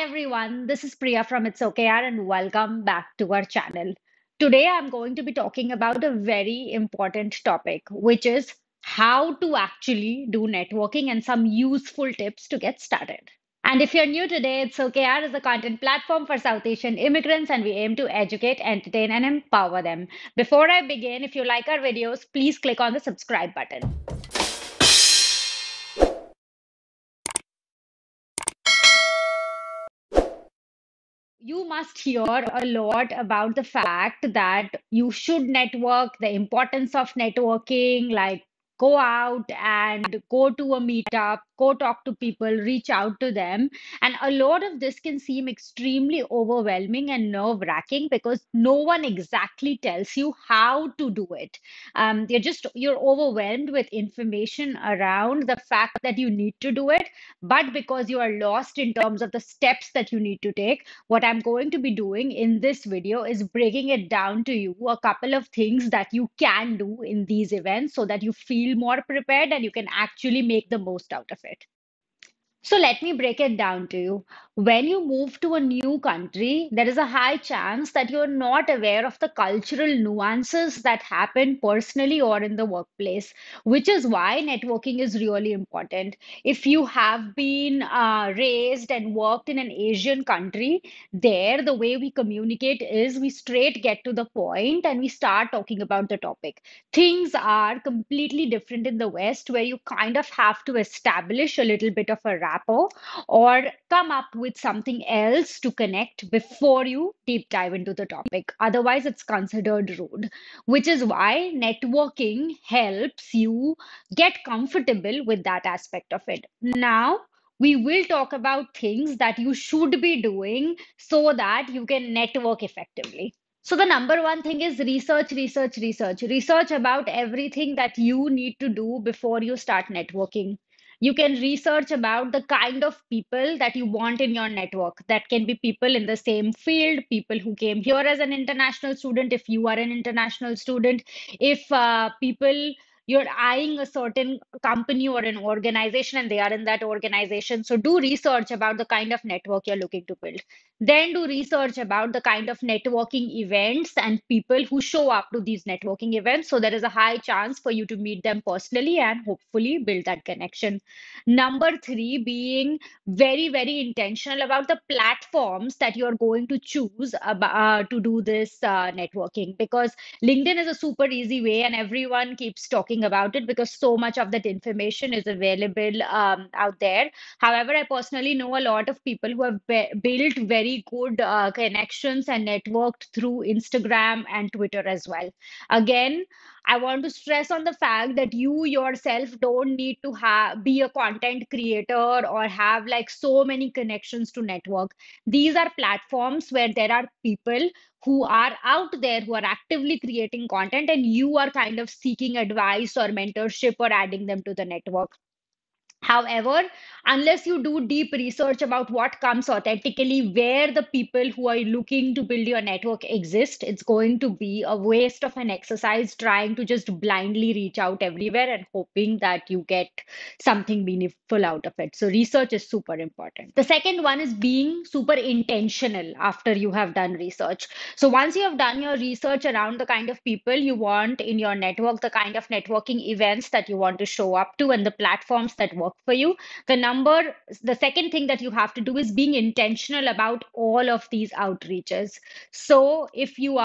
everyone, this is Priya from It's OKR and welcome back to our channel. Today I'm going to be talking about a very important topic, which is how to actually do networking and some useful tips to get started. And if you're new today, It's OKR is a content platform for South Asian immigrants and we aim to educate, entertain, and empower them. Before I begin, if you like our videos, please click on the subscribe button. You must hear a lot about the fact that you should network, the importance of networking, like go out and go to a meetup, go talk to people, reach out to them. And a lot of this can seem extremely overwhelming and nerve-wracking because no one exactly tells you how to do it. You're overwhelmed with information around the fact that you need to do it, but because you are lost in terms of the steps that you need to take, what I'm going to be doing in this video is breaking it down to you a couple of things that you can do in these events so that you feel more prepared and you can actually make the most out of it. So let me break it down to you. When you move to a new country, there is a high chance that you're not aware of the cultural nuances that happen personally or in the workplace, which is why networking is really important. If you have been raised and worked in an Asian country, there the way we communicate is we straight get to the point and we start talking about the topic. Things are completely different in the West, where you kind of have to establish a little bit of a rapport or come up with something else to connect before you deep dive into the topic. Otherwise, it's considered rude, which is why networking helps you get comfortable with that aspect of it. Now, we will talk about things that you should be doing so that you can network effectively. So the number one thing is research, research, research. Research about everything that you need to do before you start networking. You can research about the kind of people that you want in your network. That can be people in the same field, people who came here as an international student, if you are an international student, if people you're eyeing a certain company or an organization and they are in that organization. So do research about the kind of network you're looking to build. Then do research about the kind of networking events and people who show up to these networking events. So there is a high chance for you to meet them personally and hopefully build that connection. Number three, being very, very intentional about the platforms that you're going to choose to do this networking, because LinkedIn is a super easy way and everyone keeps talking about it because so much of that information is available out there. However, I personally know a lot of people who have built very good connections and networked through Instagram and Twitter as well. Again, I want to stress on the fact that you yourself don't need to have be a content creator or have like so many connections to network. These are platforms where there are people who are out there who are actively creating content and you are kind of seeking advice or mentorship or adding them to the network. However, unless you do deep research about what comes authentically, where the people who are looking to build your network exist, it's going to be a waste of an exercise trying to just blindly reach out everywhere and hoping that you get something meaningful out of it. So, research is super important. The second one is being super intentional after you have done research. So, once you have done your research around the kind of people you want in your network, the kind of networking events that you want to show up to, and the platforms that work for you, the second thing that you have to do is being intentional about all of these outreaches. So if you're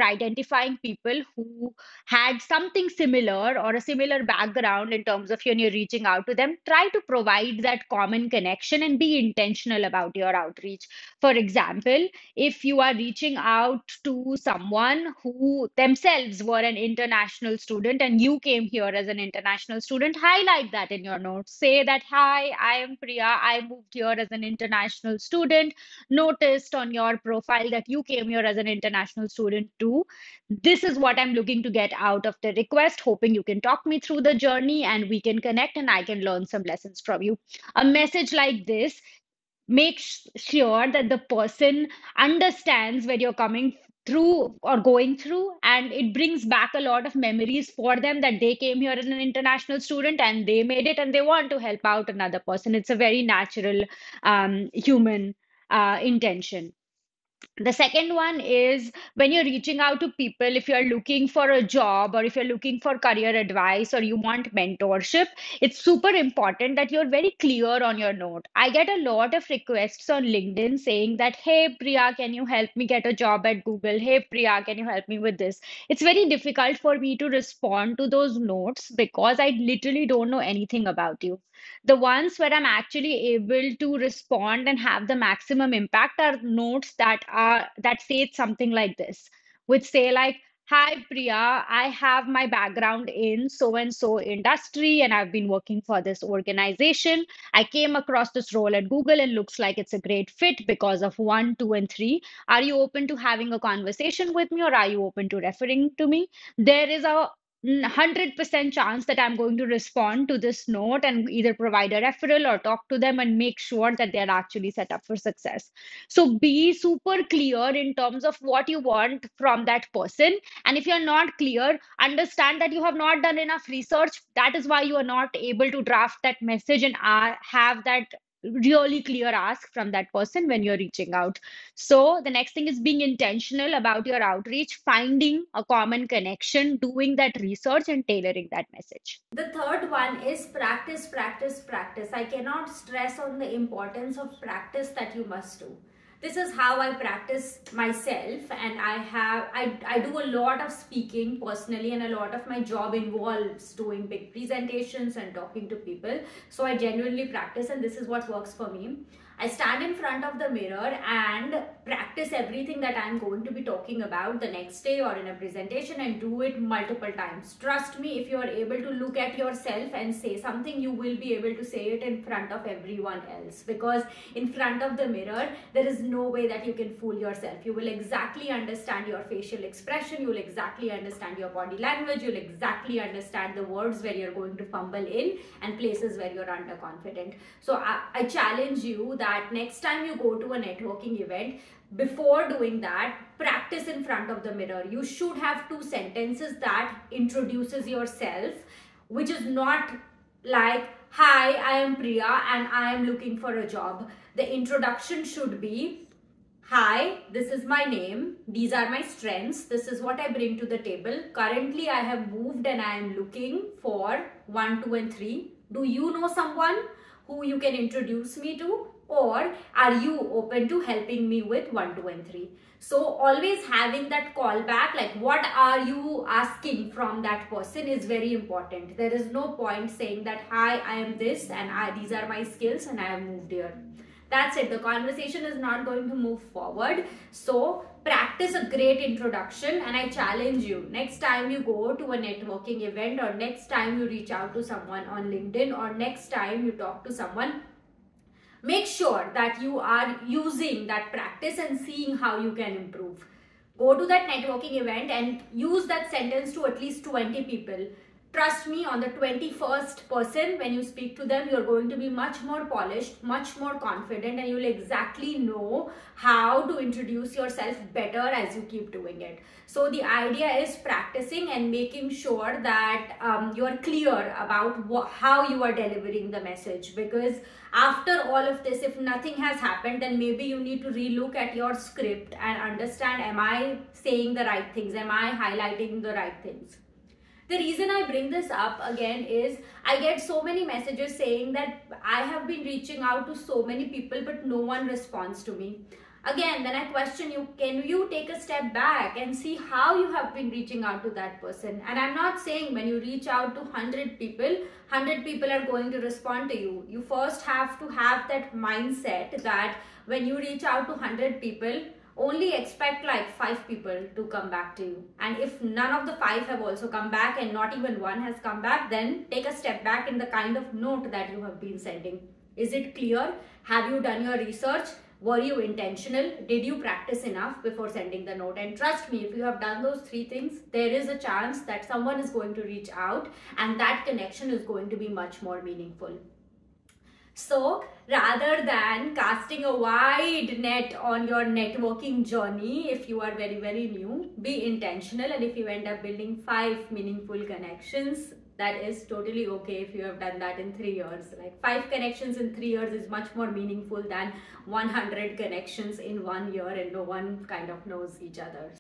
identifying people who had something similar or a similar background in terms of when you're reaching out to them, try to provide that common connection and be intentional about your outreach. For example, if you are reaching out to someone who themselves were an international student and you came here as an international student, highlight that in your notes. Say that, hi, I am Priya. I moved here as an international student. Noticed on your profile that you came here as an international student too. This is what I'm looking to get out of the request. Hoping you can talk me through the journey and we can connect and I can learn some lessons from you. A message like this make sure that the person understands where you're coming through or going through, and it brings back a lot of memories for them that they came here as an international student and they made it and they want to help out another person. It's a very natural human intention. The second one is when you're reaching out to people, if you're looking for a job or if you're looking for career advice or you want mentorship, it's super important that you're very clear on your note. I get a lot of requests on LinkedIn saying that, hey, Priya, can you help me get a job at Google? Hey, Priya, can you help me with this? It's very difficult for me to respond to those notes because I literally don't know anything about you. The ones where I'm actually able to respond and have the maximum impact are notes that say something like this, which say like, hi Priya, I have my background in so and so industry and I've been working for this organization. I came across this role at Google and looks like it's a great fit because of one, two, and three. Are you open to having a conversation with me or are you open to referring to me? There is a 100% chance that I'm going to respond to this note and either provide a referral or talk to them and make sure that they're actually set up for success. So be super clear in terms of what you want from that person. And if you're not clear, understand that you have not done enough research. That is why you are not able to draft that message and have that really clear ask from that person when you're reaching out. So the next thing is being intentional about your outreach, finding a common connection, doing that research and tailoring that message. The third one is practice, practice, practice. I cannot stress on the importance of practice that you must do. This is how I practice myself, and I do a lot of speaking personally, and a lot of my job involves doing big presentations and talking to people. So I genuinely practice, and this is what works for me. I stand in front of the mirror and practice everything that I'm going to be talking about the next day or in a presentation, and do it multiple times. Trust me, if you are able to look at yourself and say something, you will be able to say it in front of everyone else, because in front of the mirror, there is no way that you can fool yourself. You will exactly understand your facial expression, you will exactly understand your body language, you'll exactly understand the words where you're going to fumble in and places where you're underconfident. So I challenge you that next time you go to a networking event, before doing that, practice in front of the mirror. You should have 2 sentences that introduces yourself, which is not like, hi, I am Priya and I am looking for a job. The introduction should be, hi, this is my name, these are my strengths, this is what I bring to the table. Currently, I have moved and I am looking for 1, 2, and 3. Do you know someone who you can introduce me to? Or are you open to helping me with 1, 2, and 3? So always having that call back, like what are you asking from that person, is very important. There is no point saying that, hi, I am this and these are my skills and I have moved here. That's it. The conversation is not going to move forward. So practice a great introduction, and I challenge you, next time you go to a networking event, or next time you reach out to someone on LinkedIn, or next time you talk to someone, make sure that you are using that practice and seeing how you can improve. Go to that networking event and use that sentence to at least 20 people. Trust me, on the 21st person, when you speak to them, you're going to be much more polished, much more confident, and you'll exactly know how to introduce yourself better as you keep doing it. So the idea is practicing and making sure that you're clear about how you are delivering the message, because after all of this, if nothing has happened, then maybe you need to relook at your script and understand, am I saying the right things? Am I highlighting the right things? The reason I bring this up again is I get so many messages saying that I have been reaching out to so many people, but no one responds to me. Again, then I question you, can you take a step back and see how you have been reaching out to that person? And I'm not saying when you reach out to 100 people, 100 people are going to respond to you. You first have to have that mindset that when you reach out to 100 people, only expect like 5 people to come back to you. And if none of the 5 have also come back and not even 1 has come back, then take a step back in the kind of note that you have been sending. Is it clear? Have you done your research? Were you intentional? Did you practice enough before sending the note? And trust me, if you have done those 3 things, there is a chance that someone is going to reach out and that connection is going to be much more meaningful. So rather than casting a wide net on your networking journey, if you are very, very new, be intentional. And if you end up building 5 meaningful connections, that is totally okay if you have done that in 3 years. Like 5 connections in 3 years is much more meaningful than 100 connections in 1 year and no one kind of knows each other.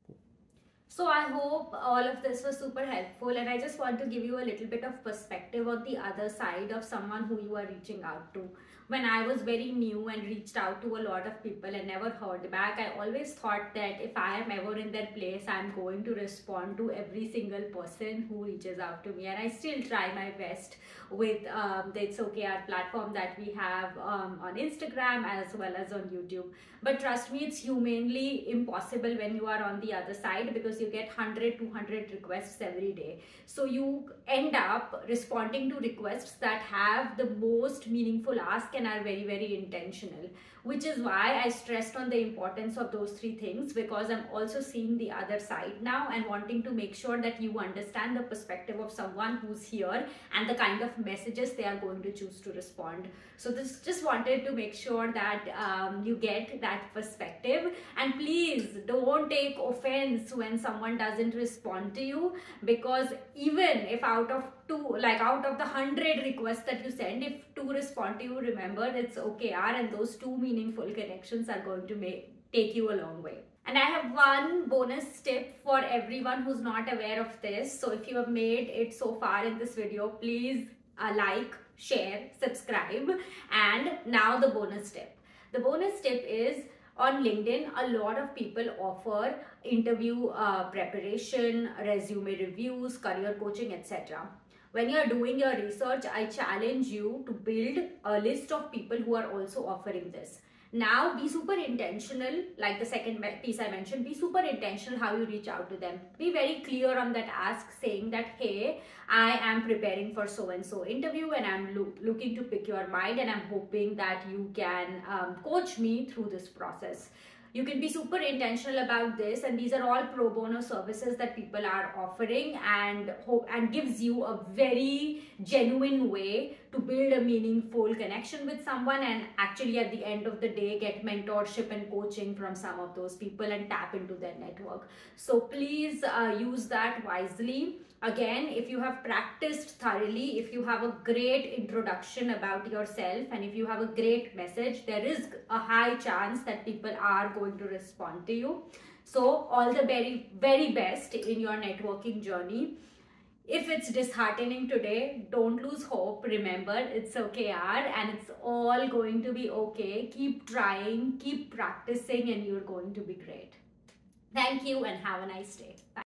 So I hope all of this was super helpful, and I just want to give you a little bit of perspective on the other side of someone who you are reaching out to. When I was very new and reached out to a lot of people and never heard back, I always thought that if I am ever in their place, I'm going to respond to every single person who reaches out to me. And I still try my best with the It's Okay, our platform that we have on Instagram as well as on YouTube. But trust me, it's humanly impossible when you are on the other side, because you get 100, 200 requests every day. So you end up responding to requests that have the most meaningful ask and are very, very intentional, which is why I stressed on the importance of those 3 things, because I'm also seeing the other side now and wanting to make sure that you understand the perspective of someone who's here and the kind of messages they are going to choose to respond. So this just wanted to make sure that you get that perspective. And please don't take offense when someone doesn't respond to you, because even if out of the 100 requests that you send, if 2 respond to you, remember it's OKR, and those 2 meaningful connections are going to take you a long way. And I have one bonus tip for everyone who's not aware of this. So if you have made it so far in this video, please like, share, subscribe. And now the bonus tip. The bonus tip is, on LinkedIn, a lot of people offer interview preparation, resume reviews, career coaching, etc. When you are doing your research, I challenge you to build a list of people who are also offering this. Now be super intentional, like the second piece I mentioned, be super intentional how you reach out to them. Be very clear on that ask, saying that, hey, I am preparing for so-and-so interview and I'm looking to pick your mind, and I'm hoping that you can coach me through this process. You can be super intentional about this, and these are all pro bono services that people are offering, and gives you a very genuine way to build a meaningful connection with someone, and actually at the end of the day get mentorship and coaching from some of those people and tap into their network. So please use that wisely. Again, if you have practiced thoroughly, if you have a great introduction about yourself, and if you have a great message, there is a high chance that people are going to respond to you. So all the very, very best in your networking journey. If it's disheartening today, don't lose hope. Remember, it's OKR and it's all going to be okay. Keep trying, keep practicing, and you're going to be great. Thank you and have a nice day. Bye.